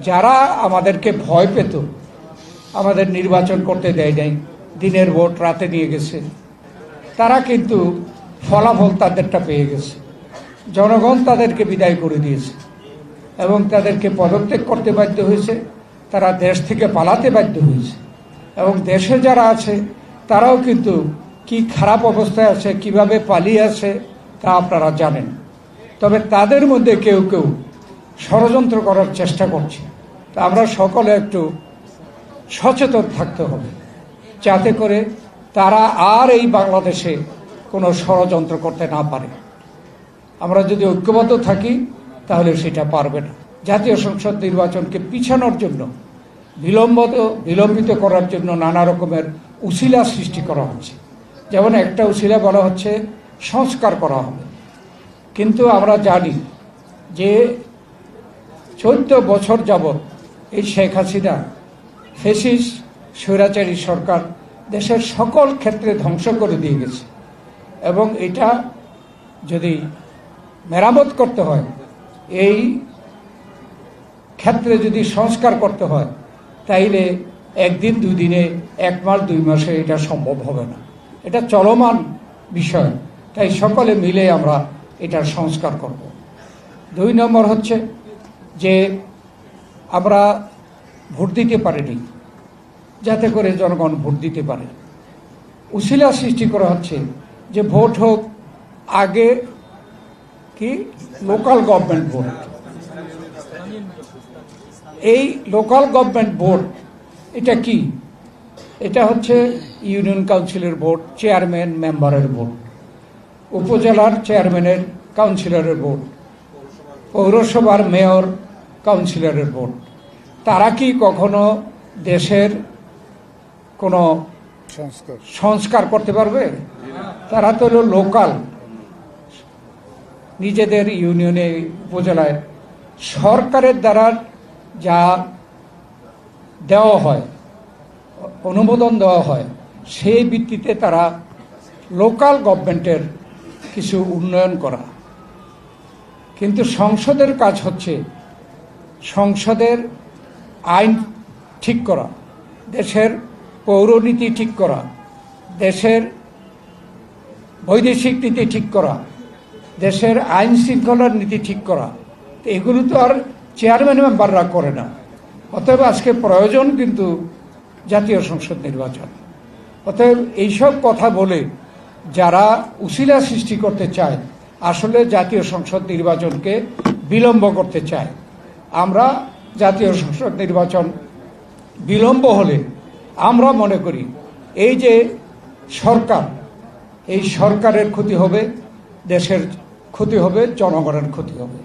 যারা আমাদেরকে ভয় পেত, আমাদের নির্বাচন করতে দেয় নাই, দিনের ভোট রাতে নিয়ে গেছে, তারা কিন্তু ফলাফল তাদেরটা পেয়ে গেছে। জনগণ তাদেরকে বিদায় করে দিয়েছে এবং তাদেরকে পদত্যাগ করতে বাধ্য হয়েছে, তারা দেশ থেকে পালাতে বাধ্য হয়েছে। এবং দেশে যারা আছে তারাও কিন্তু কি খারাপ অবস্থায় আছে, কিভাবে পালিয়ে আছে তা আপনারা জানেন। তবে তাদের মধ্যে কেউ কেউ ষড়যন্ত্র করার চেষ্টা করছে। তা আমরা সকলে একটু সচেতন থাকতে হবে, যাতে করে তারা আর এই বাংলাদেশে কোনো ষড়যন্ত্র করতে না পারে। আমরা যদি ঐক্যবদ্ধ থাকি তাহলে সেটা পারবে না। জাতীয় সংসদ নির্বাচনকে পিছানোর জন্য, বিলম্বিত করার জন্য নানা রকমের উছিলা সৃষ্টি করা হচ্ছে। যেমন একটা উছিলা বলা হচ্ছে সংস্কার করা হবে, কিন্তু আমরা জানি যে 14 বছর যাবৎ এই শেখ হাসিনা ফ্যাসিস্ট স্বৈরাচারী সরকার দেশের সকল ক্ষেত্রে ধ্বংস করে দিয়ে গেছে। এবং এটা যদি মেরামত করতে হয়, এই ক্ষেত্রে যদি সংস্কার করতে হয়, তাইলে একদিন দুদিনে, 1 মাস 2 মাসে এটা সম্ভব হবে না। এটা চলমান বিষয়। তাই সকলে মিলে আমরা এটার সংস্কার করব। 2 নম্বর হচ্ছে যে আমরা ভোট দিতে পারিনি, যাতে করে জনগণ ভোট দিতে পারে। উছিলা সৃষ্টি করা হচ্ছে যে ভোট হোক আগে কি লোকাল গভর্নমেন্ট ভোট। এই লোকাল গভর্নমেন্ট ভোট এটা কি? এটা হচ্ছে ইউনিয়ন কাউন্সিলের ভোট, চেয়ারম্যান মেম্বারের ভোট, উপজেলার চেয়ারম্যানের কাউন্সিলরের ভোট, পৌরসভার মেয়র কাউন্সিলরের ভোট। তারা কি কখনো দেশের কোনো সংস্কার করতে পারবে? তারা তো হলো লোকাল, নিজেদের ইউনিয়নে, উপজেলায় সরকারের দ্বারা যা দেওয়া হয়, অনুমোদন দেওয়া হয়, সেই ভিত্তিতে তারা লোকাল গভর্নমেন্টের কিছু উন্নয়ন করা। কিন্তু সংসদের কাজ হচ্ছে সংসদের আইন ঠিক করা, দেশের পৌরনীতি ঠিক করা, দেশের বৈদেশিক নীতি ঠিক করা, দেশের আইন শৃঙ্খলার নীতি ঠিক করা। এগুলো তো আর চেয়ারম্যান মেম্বাররা করে না। অতএব আজকে প্রয়োজন কিন্তু জাতীয় সংসদ নির্বাচন। অতএব এইসব কথা বলে যারা উছিলা সৃষ্টি করতে চায়, আসলে জাতীয় সংসদ নির্বাচনকে বিলম্ব করতে চায়। আমরা জাতীয় সংসদ নির্বাচন বিলম্ব হলে আমরা মনে করি এই যে সরকার, এই সরকারের ক্ষতি হবে, দেশের ক্ষতি হবে, জনগণের ক্ষতি হবে।